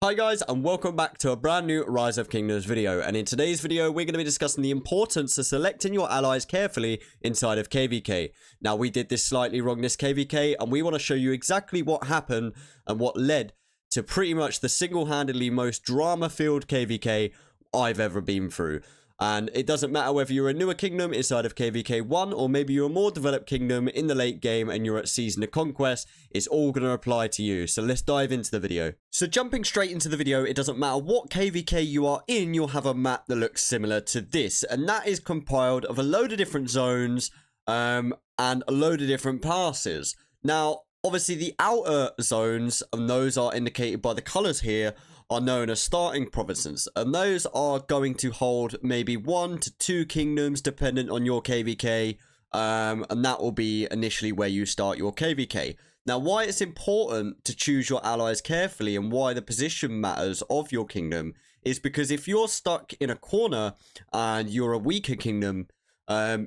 Hi guys, and welcome back to a brand new Rise of Kingdoms video, and in today's video we're going to be discussing the importance of selecting your allies carefully inside of KVK. Now, we did this slightly wrong this KVK, and we want to show you exactly what happened and what led to pretty much the single-handedly most drama-filled KVK I've ever been through. And it doesn't matter whether you're a newer kingdom inside of KVK 1 or maybe you're a more developed kingdom in the late game and you're at Season of Conquest, it's all going to apply to you. So let's dive into the video. So jumping straight into the video, it doesn't matter what KVK you are in, you'll have a map that looks similar to this. And that is compiled of a load of different zones and a load of different passes. Now, obviously the outer zones, and those are indicated by the colours here, are known as starting provinces, and those are going to hold maybe 1 to 2 kingdoms dependent on your KVK, and that will be initially where you start your KVK. Now, why it's important to choose your allies carefully and why the position matters of your kingdom is because if you're stuck in a corner and you're a weaker kingdom,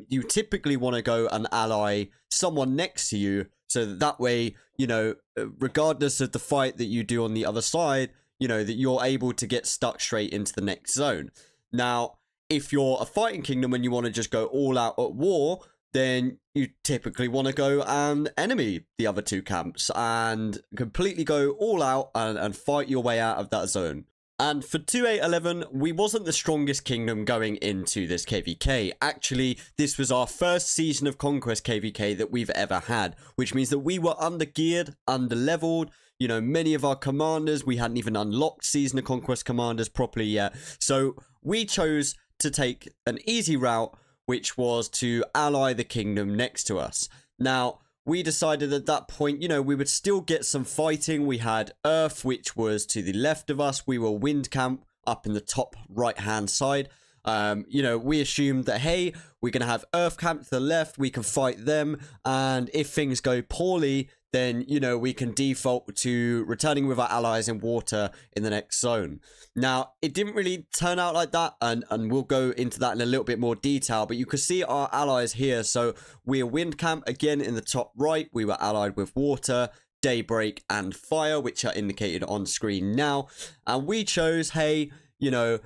you typically want to go and ally someone next to you, so that way, you know, regardless of the fight that you do on the other side, you know, that you're able to get stuck straight into the next zone. Now, if you're a fighting kingdom and you want to just go all out at war, then you typically want to go and enemy the other 2 camps and completely go all out and fight your way out of that zone. And for 2811, we wasn't the strongest kingdom going into this KVK. Actually, this was our first Season of Conquest KVK that we've ever had, which means that we were under-geared, under-leveled. You know, many of our commanders, we hadn't even unlocked Season of Conquest commanders properly yet. So we chose to take an easy route, which was to ally the kingdom next to us. Now, we decided at that point, you know, we would still get some fighting. We had Earth, which was to the left of us. We were Wind Camp up in the top right-hand side. You know, we assumed that, hey, we're going to have Earth Camp to the left. We can fight them. And if things go poorly, then, you know, we can default to returning with our allies in water in the next zone. Now, it didn't really turn out like that, and we'll go into that in a little bit more detail, but you can see our allies here. So we're Wind Camp again in the top right. We were allied with water, daybreak, and fire, which are indicated on screen now. And we chose, hey, you know,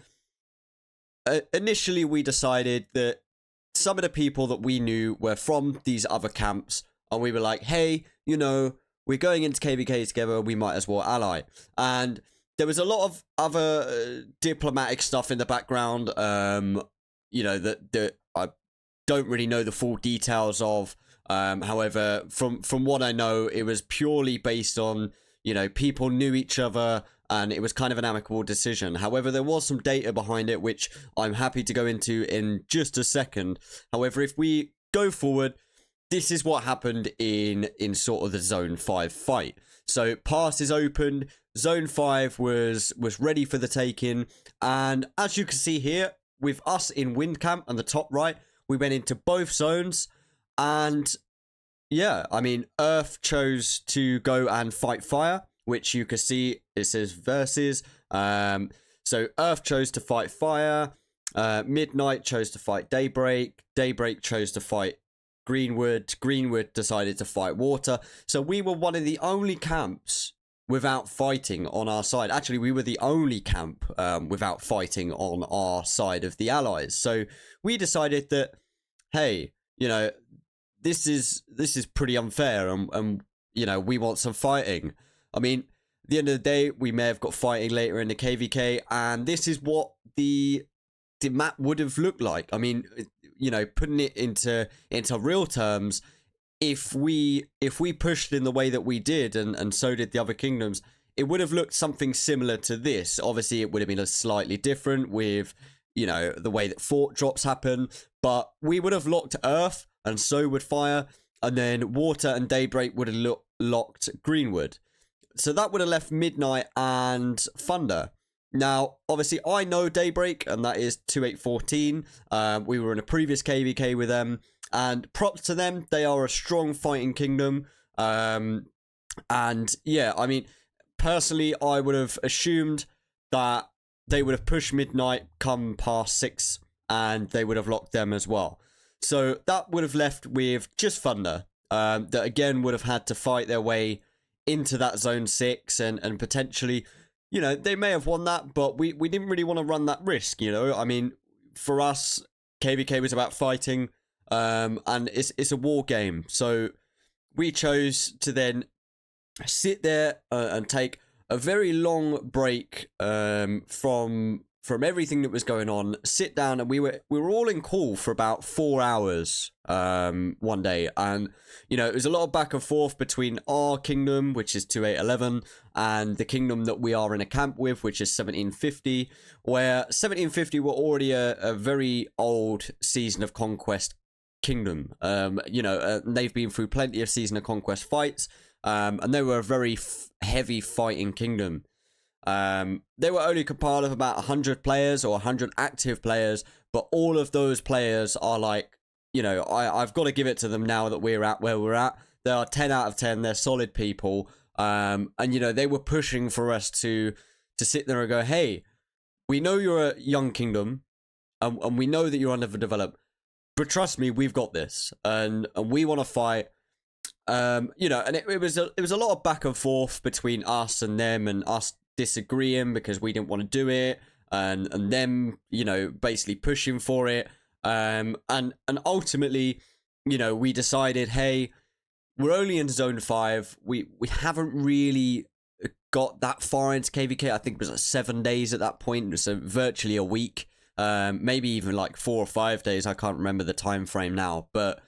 initially we decided that some of the people that we knew were from these other camps, and we were like, hey, you know, we're going into KVK together, we might as well ally. And there was a lot of other diplomatic stuff in the background, you know, that I don't really know the full details of. However, from what I know, it was purely based on, you know, people knew each other, and it was kind of an amicable decision. However, there was some data behind it, which I'm happy to go into in just a second. However, if we go forward, this is what happened in sort of the Zone 5 fight. So pass is opened, Zone 5 was ready for the taking, and as you can see here, with us in Wind Camp on the top right, we went into both zones, and yeah, I mean, Earth chose to go and fight fire, which you can see, it says versus. So Earth chose to fight fire, Midnight chose to fight daybreak, daybreak chose to fight Greenwood, Greenwood decided to fight water. So we were one of the only camps without fighting on our side. Actually, we were the only camp without fighting on our side of the allies. So we decided that, hey, you know, this is pretty unfair, and you know, we want some fighting. I mean, at the end of the day, we may have got fighting later in the KVK, and this is what the map would have looked like. I mean, you know, putting it into real terms, if we pushed in the way that we did, and so did the other kingdoms, it would have looked something similar to this. Obviously, it would have been a slightly different with, you know, the way that fort drops happen, but we would have locked Earth, and so would fire, and then water and daybreak would have locked Greenwood. So that would have left Midnight and Thunder. Now, obviously, I know Daybreak, and that is 2814. We were in a previous KVK with them, and props to them. They are a strong fighting kingdom. And yeah, I mean, personally, I would have assumed that they would have pushed Midnight come past 6, and they would have locked them as well. So that would have left with just Thunder, that again would have had to fight their way into that zone 6 and potentially, you know, they may have won that, but we didn't really want to run that risk, you know. I mean, for us, KVK was about fighting, and it's a war game. So we chose to then sit there and take a very long break from everything that was going on, sit down, and we were all in call for about 4 hours one day. And you know, it was a lot of back and forth between our kingdom, which is 2811, and the kingdom that we are in a camp with, which is 1750, where 1750 were already a very old season of conquest kingdom. You know, they've been through plenty of season of conquest fights, and they were a very heavy fighting kingdom. They were only compiled of about 100 players or 100 active players, but all of those players are like, you know, I've got to give it to them now that we're at where we're at. They are 10 out of 10. They're solid people. And, you know, they were pushing for us to sit there and go, hey, we know you're a young kingdom, and we know that you're underdeveloped, but trust me, we've got this, and we want to fight. You know, and it was a lot of back and forth between us and them, and us disagreeing because we didn't want to do it, and them, you know, basically pushing for it, and ultimately, you know, we decided, hey, we're only in zone 5. We haven't really got that far into KVK. I think it was like 7 days at that point, so virtually a week, maybe even like 4 or 5 days. I can't remember the time frame now, but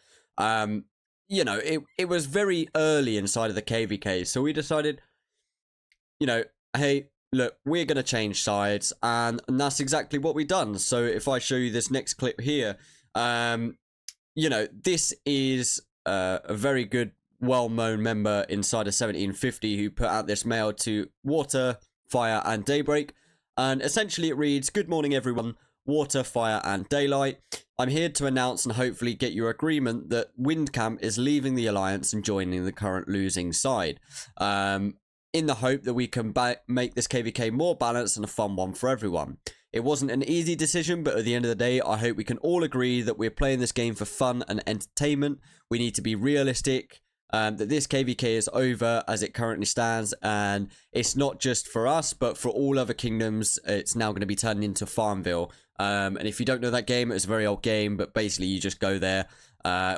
you know, it was very early inside of the KVK, so we decided, you know, hey, look, we're going to change sides, and that's exactly what we've done. So if I show you this next clip here, you know, this is a very good, well-known member inside of 1750 who put out this mail to Water, Fire, and Daybreak, and essentially it reads, "Good morning, everyone. Water, Fire, and Daylight. I'm here to announce and hopefully get your agreement that Windcamp is leaving the Alliance and joining the current losing side. In the hope that we can make this KVK more balanced and a fun one for everyone. It wasn't an easy decision, but at the end of the day, I hope we can all agree that we're playing this game for fun and entertainment. We need to be realistic, that this KVK is over as it currently stands, and it's not just for us, but for all other kingdoms. It's now going to be turned into Farmville. And if you don't know that game, it's a very old game, but basically you just go there,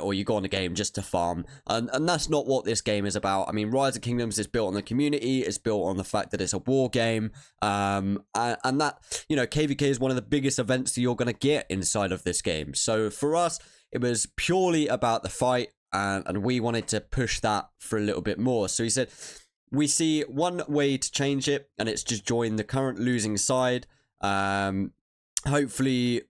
or you go on a game just to farm, and that's not what this game is about. I mean, Rise of Kingdoms is built on the community, it's built on the fact that it's a war game, and that, you know, KVK is one of the biggest events that you're going to get inside of this game. So for us, it was purely about the fight, and we wanted to push that for a little bit more. So he said, we see one way to change it, and it's just join the current losing side. Hopefully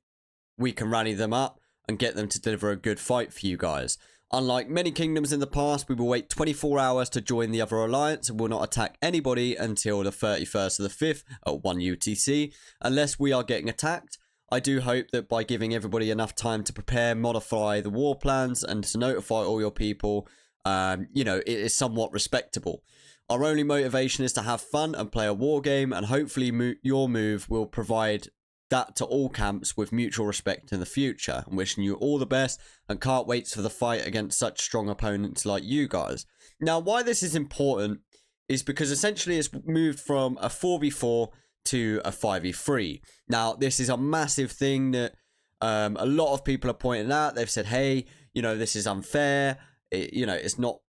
we can rally them up and get them to deliver a good fight for you guys. Unlike many kingdoms in the past, we will wait 24 hours to join the other alliance and will not attack anybody until the 31st of the 5th at 1 UTC, unless we are getting attacked. I do hope that by giving everybody enough time to prepare, modify the war plans, and to notify all your people, you know, it is somewhat respectable. Our only motivation is to have fun and play a war game, and hopefully your move will provide that to all camps with mutual respect in the future. I'm wishing you all the best and can't wait for the fight against such strong opponents like you guys." Now, why this is important is because essentially it's moved from a 4v4 to a 5v3. Now, this is a massive thing that a lot of people are pointing out. They've said, hey, you know, this is unfair. You know, it's not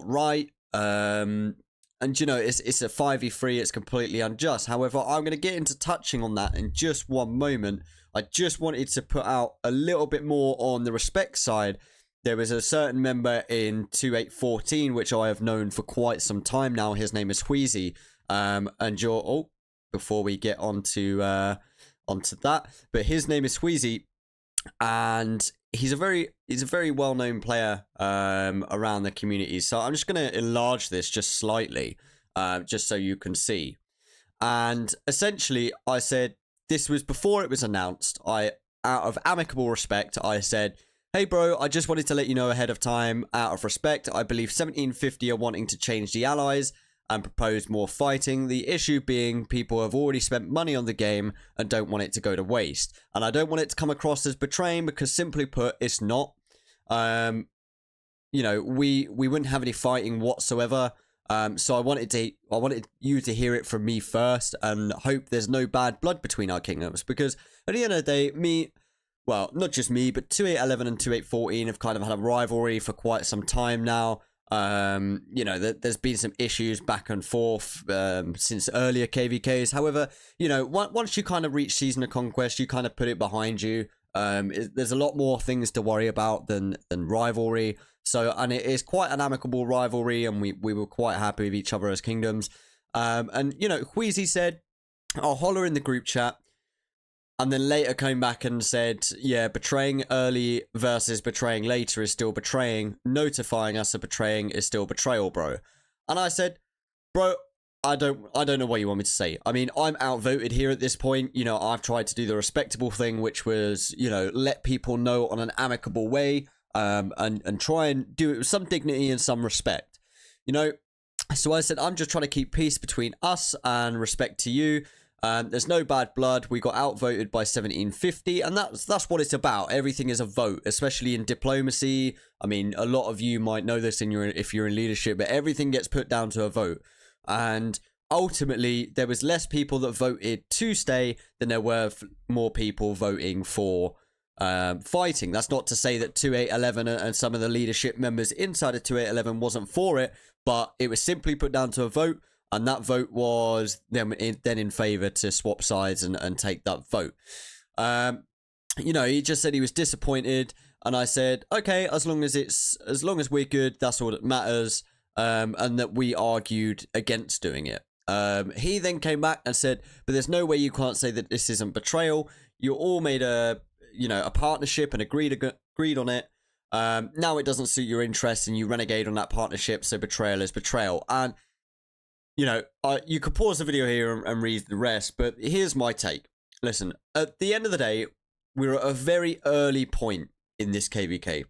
right. And, you know, it's a 5v3, it's completely unjust. However, I'm going to get into touching on that in just one moment. I just wanted to put out a little bit more on the respect side. There was a certain member in 2814, which I have known for quite some time now. His name is Wheezy. And before we get onto that, but his name is Wheezy, and he's a very well-known player around the community. So I'm just going to enlarge this just slightly, just so you can see. And essentially, I said, this was before it was announced. Out of amicable respect, I said, hey bro, I just wanted to let you know ahead of time, out of respect, I believe 1750 are wanting to change the allies and propose more fighting. The issue being people have already spent money on the game and don't want it to go to waste. And I don't want it to come across as betraying, because simply put, it's not. You know, we wouldn't have any fighting whatsoever So I wanted you to hear it from me first, and hope there's no bad blood between our kingdoms, because at the end of the day, well, not just me, but 2811 and 2814 have kind of had a rivalry for quite some time now. You know, there's been some issues back and forth since earlier KVKs. However, you know, once you kind of reach Season of Conquest, you kind of put it behind you. There's a lot more things to worry about than rivalry. So, and it is quite an amicable rivalry, and we were quite happy with each other as kingdoms. And, you know, Wheezy said, I'll holler in the group chat. And then later came back and said, yeah, betraying early versus betraying later is still betraying. Notifying us of betraying is still betrayal, bro. And I said, bro, I don't know what you want me to say. I mean, I'm outvoted here at this point. You know, I've tried to do the respectable thing, which was, you know, let people know on an amicable way, and try and do it with some dignity and some respect. You know, so I said, I'm just trying to keep peace between us and respect to you. There's no bad blood. We got outvoted by 1750, and that's what it's about. Everything is a vote, especially in diplomacy. I mean, a lot of you might know this if you're in leadership, but everything gets put down to a vote. And ultimately, there was less people that voted to stay than there were more people voting for fighting. That's not to say that 2811 and some of the leadership members inside of 2811 wasn't for it, but it was simply put down to a vote. And that vote was then in favour to swap sides and take that vote. You know, he just said he was disappointed, and I said, okay, as long as we're good, that's all that matters. And that we argued against doing it. He then came back and said, but there's no way you can't say that this isn't betrayal. You all made a partnership and agreed on it. Now it doesn't suit your interests, and you renegade on that partnership. So betrayal is betrayal. And you know, you could pause the video here and read the rest, but here's my take. Listen, at the end of the day, we're at a very early point in this KVK.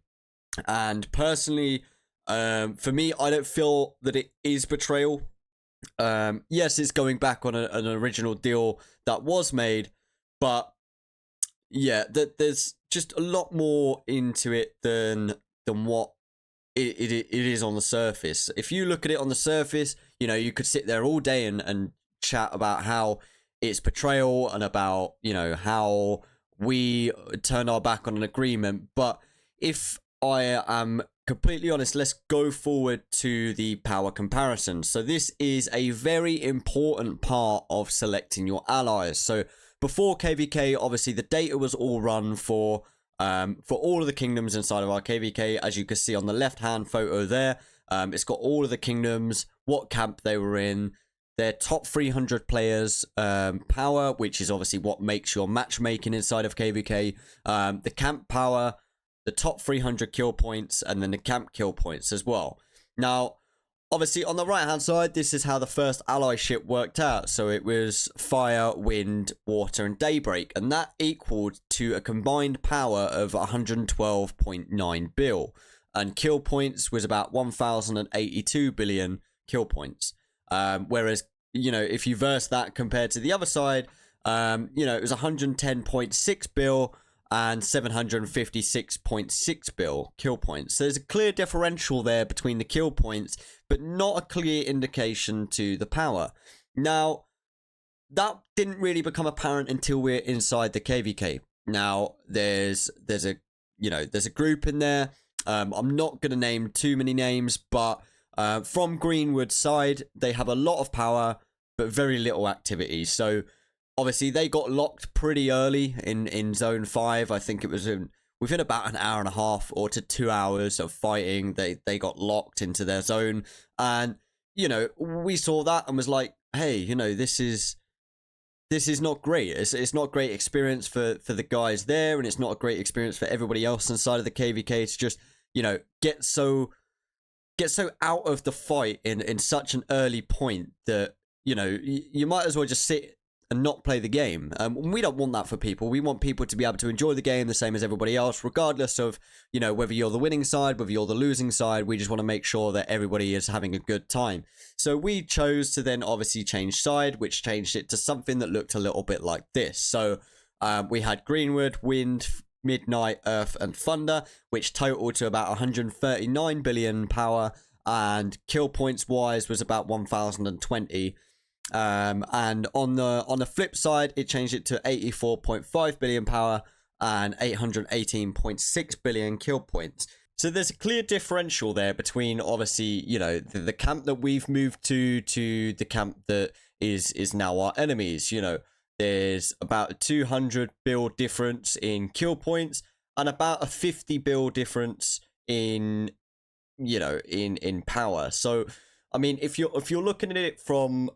And personally, for me, I don't feel that it is betrayal. Yes, it's going back on an original deal that was made, but yeah, there's just a lot more into it than what it is on the surface. If you look at it on the surface, you know, you could sit there all day and chat about how it's betrayal and about, you know, how we turned our back on an agreement. But if I am completely honest, let's go forward to the power comparison. So this is a very important part of selecting your allies. So before KVK, obviously the data was all run for all of the kingdoms inside of our KVK. As you can see on the left hand photo there, it's got all of the kingdoms, what camp they were in, their top 300 players power, which is obviously what makes your matchmaking inside of KVK, the camp power, the top 300 kill points, and then the camp kill points as well. Now obviously on the right hand side, this is how the first ally ship worked out. So it was fire, wind, water, and daybreak, and that equaled to a combined power of 112.9 bill, and kill points was about 1082 billion kill points. Whereas, you know, if you verse that compared to the other side, you know, it was 110.6 bill and 756.6 bill kill points. So there's a clear differential there between the kill points, but not a clear indication to the power. Now, that didn't really become apparent until we're inside the KVK. Now, there's a group in there. I'm not going to name too many names, but from Greenwood's side, they have a lot of power, but very little activity. So obviously, they got locked pretty early in Zone 5. I think it was within about an hour and a half or to 2 hours of fighting. They got locked into their zone. And, you know, we saw that and was like, hey, you know, this is not great. It's not a great experience for the guys there, and it's not a great experience for everybody else inside of the KVK to just, you know, get so out of the fight in such an early point that, you know, you might as well just sit and not play the game. We don't want that for people. We want people to be able to enjoy the game the same as everybody else, regardless of, you know, whether you're the winning side, whether you're the losing side. We just want to make sure that everybody is having a good time. So we chose to then obviously change side, which changed it to something that looked a little bit like this. So we had Greenwood, Wind, Midnight, Earth, and Thunder, which totaled to about 139 billion power and kill points wise was about 1020. And on the flip side, it changed it to 84.5 billion power and 818.6 billion kill points. So there's a clear differential there between, obviously, you know, the camp that we've moved to the camp that is now our enemies. You know, there's about a 200 build difference in kill points and about a 50 build difference in, you know, in power. So I mean, if you're looking at it from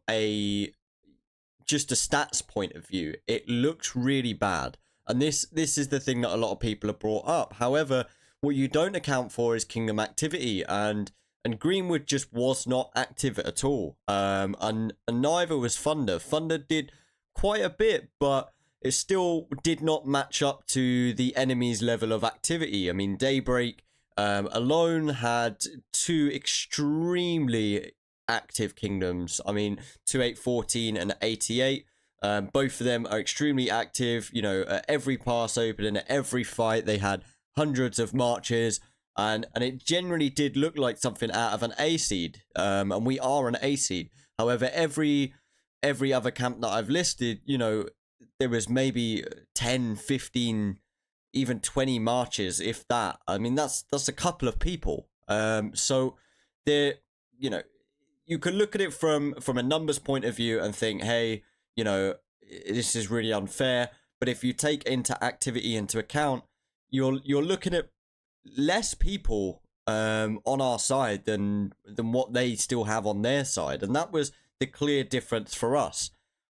just a stats point of view, it looks really bad. And this is the thing that a lot of people have brought up. However, what you don't account for is kingdom activity, and Greenwood just was not active at all. And neither was Thunder. Thunder did quite a bit, but it still did not match up to the enemy's level of activity. I mean, Daybreak alone had two extremely active kingdoms. I mean, 2814 and 88. Both of them are extremely active. You know, at every pass open and at every fight, they had hundreds of marches, and it generally did look like something out of an A seed. And we are an A seed. However, every other camp that I've listed, you know, there was maybe 10, 15, even 20 marches, if that. I mean, that's a couple of people. So there, you know, you can look at it from a numbers point of view and think, hey, you know, this is really unfair. But if you take activity into account, you're looking at less people on our side than what they still have on their side, and that was the clear difference for us.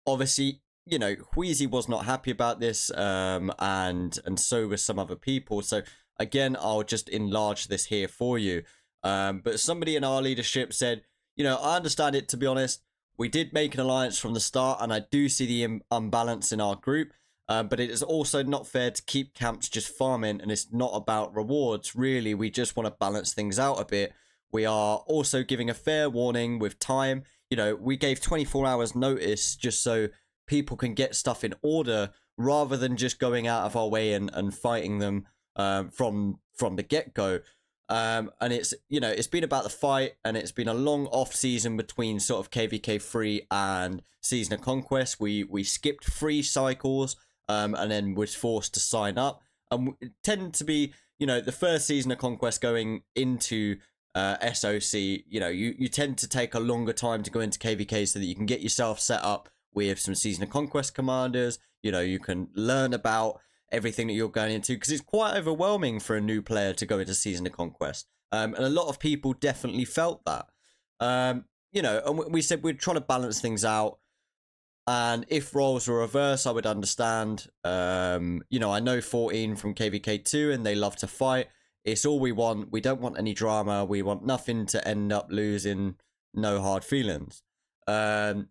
Obviously, you know, Wheezy was not happy about this, and so were some other people. So again, I'll just enlarge this here for you. But somebody in our leadership said, you know, I understand it, to be honest. We did make an alliance from the start, and I do see the unbalance in our group. But it is also not fair to keep camps just farming, and it's not about rewards. Really, we just want to balance things out a bit. We are also giving a fair warning with time. You know, we gave 24 hours notice just so people can get stuff in order, rather than just going out of our way and fighting them from the get-go. And it's, you know, it's been about the fight, and it's been a long off season between sort of KVK 3 and Season of Conquest. We skipped 3 cycles. And then was forced to sign up, and it tended to be, you know, the first Season of Conquest going into SOC, you know, you tend to take a longer time to go into KVK so that you can get yourself set up with some Season of Conquest commanders. You know, you can learn about everything that you're going into, because it's quite overwhelming for a new player to go into Season of Conquest, and a lot of people definitely felt that. You know, and we said we're trying to balance things out. And if roles were reversed, I would understand. You know, I know 14 from KVK2, and they love to fight. It's all we want. We don't want any drama. We want nothing to end up losing. No hard feelings. You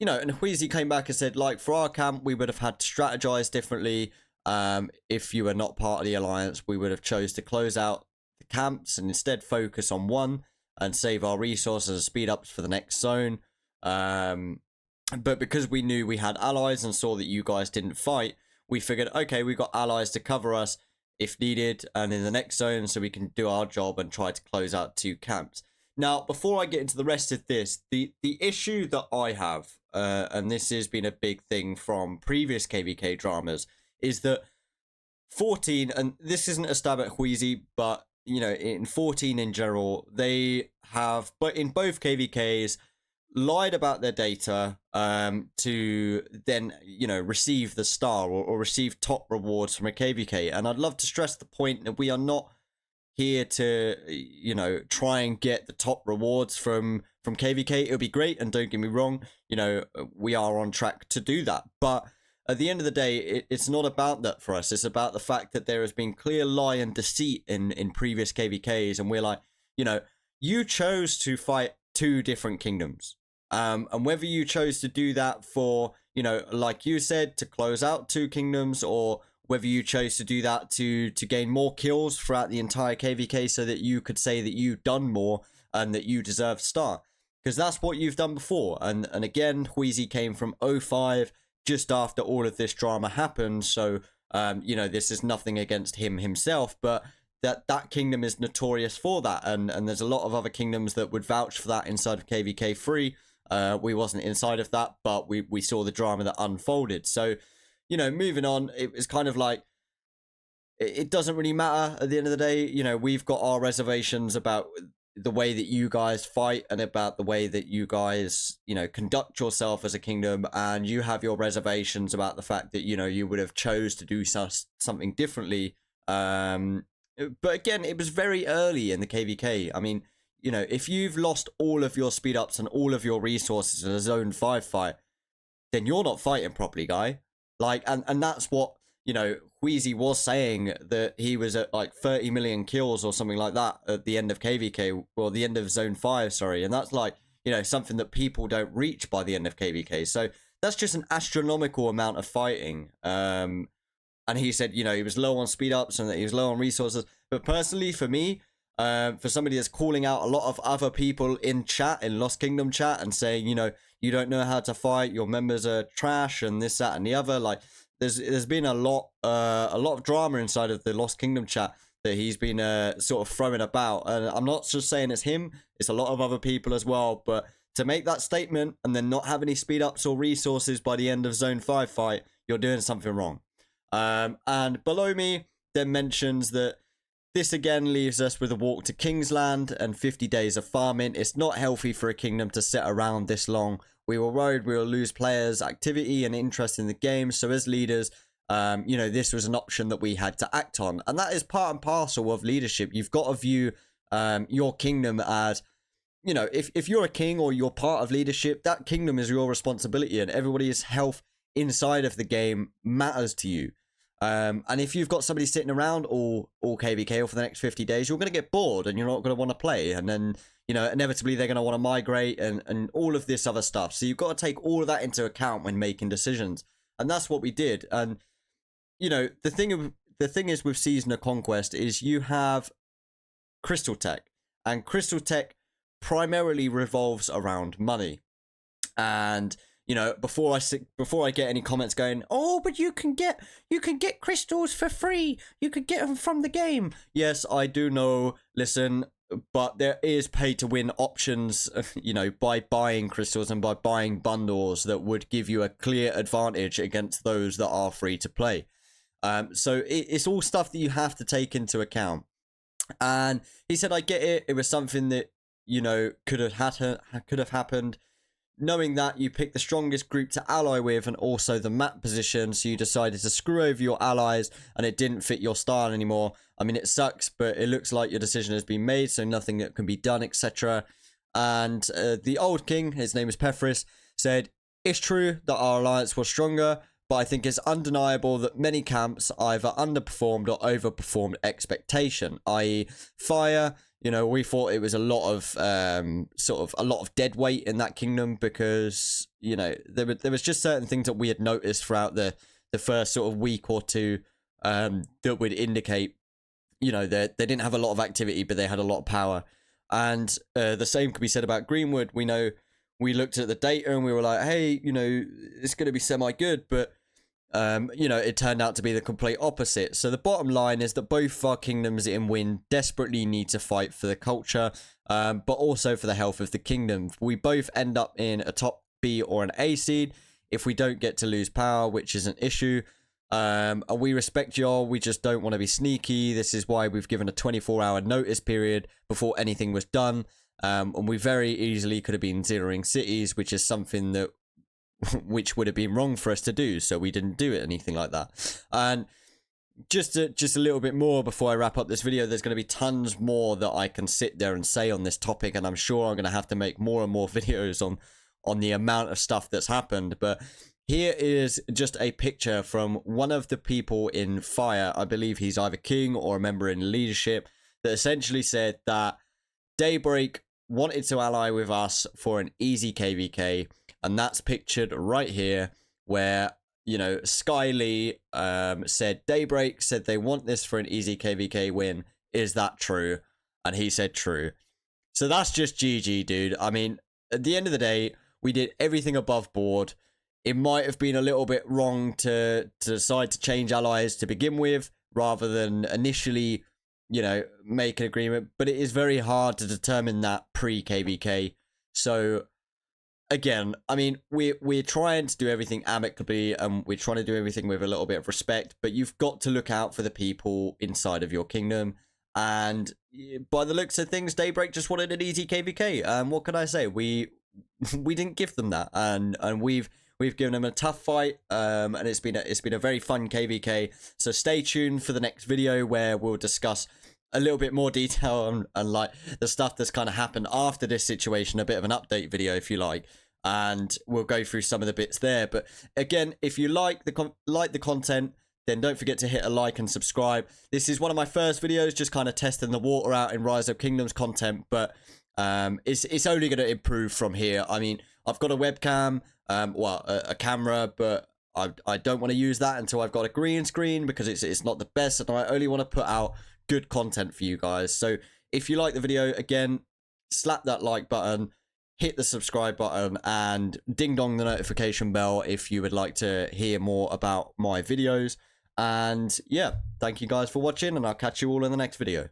know, and Wheezy came back and said, like, for our camp, we would have had to strategize differently. If you were not part of the alliance, we would have chose to close out the camps and instead focus on one and save our resources and speed ups for the next zone. But because we knew we had allies and saw that you guys didn't fight, we figured, okay, we've got allies to cover us if needed and in the next zone, so we can do our job and try to close out 2 camps. Now, before I get into the rest of this, the issue that I have, and this has been a big thing from previous KVK dramas, is that 14, and this isn't a stab at Wheezy, but, you know, in 14 in general, they have, but in both KVKs, lied about their data to then, you know, receive the star or receive top rewards from a KVK. And I'd love to stress the point that we are not here to, you know, try and get the top rewards from KVK. It would be great, and don't get me wrong, you know, we are on track to do that. But at the end of the day, it's not about that for us. It's about the fact that there has been clear lie and deceit in previous KVKs, and we're like, you know, you chose to fight 2 different kingdoms. And whether you chose to do that for, you know, like you said, to close out 2 kingdoms, or whether you chose to do that to gain more kills throughout the entire KVK so that you could say that you've done more and that you deserve star. Because that's what you've done before. And again, Wheezy came from 05 just after all of this drama happened. So, you know, this is nothing against him himself, but that kingdom is notorious for that, and there's a lot of other kingdoms that would vouch for that inside of KVK 3. We wasn't inside of that, but we saw the drama that unfolded. So, you know, moving on, it was kind of like, it doesn't really matter at the end of the day. You know, we've got our reservations about the way that you guys fight and about the way that you guys, you know, conduct yourself as a kingdom, and you have your reservations about the fact that, you know, you would have chose to do something differently. But again, it was very early in the KVK. I mean, you know, if you've lost all of your speed ups and all of your resources in a zone 5 fight, then you're not fighting properly, guy. Like, and that's what, you know, Wheezy was saying, that he was at like 30 million kills or something like that at the end of KVK, or the end of zone 5, sorry. And that's like, you know, something that people don't reach by the end of KVK. So that's just an astronomical amount of fighting. And he said, you know, he was low on speed ups and that he was low on resources. But personally, for me, for somebody that's calling out a lot of other people in chat, in Lost Kingdom chat, and saying, you know, you don't know how to fight, your members are trash, and this, that, and the other, like, there's been a lot of drama inside of the Lost Kingdom chat that he's been sort of throwing about. And I'm not just saying it's him, it's a lot of other people as well. But to make that statement and then not have any speed ups or resources by the end of zone 5 fight, you're doing something wrong. And below me then mentions that this again leaves us with a walk to Kingsland and 50 days of farming. It's not healthy for a kingdom to sit around this long. We were worried we will lose players' activity and interest in the game. So as leaders, you know, this was an option that we had to act on. And that is part and parcel of leadership. You've got to view your kingdom as, you know, if you're a king or you're part of leadership, that kingdom is your responsibility, and everybody's health inside of the game matters to you. And if you've got somebody sitting around all KVK for the next 50 days, you're going to get bored and you're not going to want to play. And then, you know, inevitably they're going to want to migrate and all of this other stuff. So you've got to take all of that into account when making decisions. And that's what we did. And, you know, the thing is with Season of Conquest is you have Crystal Tech, and Crystal Tech primarily revolves around money. And, you know, before I get any comments going, oh, but you can get crystals for free, you could get them from the game. Yes, I do know. Listen, but there is pay to win options, you know, by buying crystals and by buying bundles that would give you a clear advantage against those that are free to play. So it's all stuff that you have to take into account. And he said, I get it. It was something that, you know, could have happened. Knowing that, you picked the strongest group to ally with and also the map position, so you decided to screw over your allies and it didn't fit your style anymore. I mean, it sucks, but it looks like your decision has been made, so nothing that can be done, etc. And the old king, his name is Pethris, said, it's true that our alliance was stronger, but I think it's undeniable that many camps either underperformed or overperformed expectation, i.e. Fire. You know, we thought it was a lot of a lot of dead weight in that kingdom because, you know, there was just certain things that we had noticed throughout the first sort of week or two that would indicate, you know, that they didn't have a lot of activity, but they had a lot of power. And the same could be said about Greenwood. We know we looked at the data and we were like, hey, you know, it's going to be semi-good, but you know, it turned out to be the complete opposite. So the bottom line is that both our kingdoms in Win desperately need to fight for the culture, but also for the health of the kingdom. We both end up in a top B or an A seed if we don't get to lose power, which is an issue. And we respect y'all, we just don't want to be sneaky. This is why we've given a 24-hour notice period before anything was done. And we very easily could have been zeroing cities, which is something that which would have been wrong for us to do, so we didn't do it, anything like that. And just a little bit more before I wrap up this video, there's going to be tons more that I can sit there and say on this topic, and I'm sure I'm going to have to make more and more videos on the amount of stuff that's happened. But here is just a picture from one of the people in Fire. I believe he's either king or a member in leadership, that essentially said that Daybreak wanted to ally with us for an easy KVK. And that's pictured right here where, you know, Skyly said Daybreak said they want this for an easy KVK win. Is that true? And he said true. So that's just GG, dude. I mean, at the end of the day, we did everything above board. It might have been a little bit wrong to decide to change allies to begin with, rather than initially you know, make an agreement, but it is very hard to determine that pre-KVK. So again, I mean, we're trying to do everything amicably, and we're trying to do everything with a little bit of respect, but you've got to look out for the people inside of your kingdom. And by the looks of things, Daybreak just wanted an easy KVK. What can I say? We didn't give them that, and we've given them a tough fight, and it's been a very fun KVK. So stay tuned for the next video where we'll discuss a little bit more detail and like the stuff that's kind of happened after this situation, a bit of an update video if you like, and we'll go through some of the bits there. But again, if you like the content, then don't forget to hit a like and subscribe. This is one of my first videos, just kind of testing the water out in Rise of Kingdoms content, but it's only going to improve from here. I mean, I've got a webcam, well, a camera, but I don't want to use that until I've got a green screen, because it's not the best, and I only want to put out good content for you guys. So if you like the video, again, slap that like button, hit the subscribe button, and ding dong the notification bell if you would like to hear more about my videos. And yeah, thank you guys for watching, and I'll catch you all in the next video.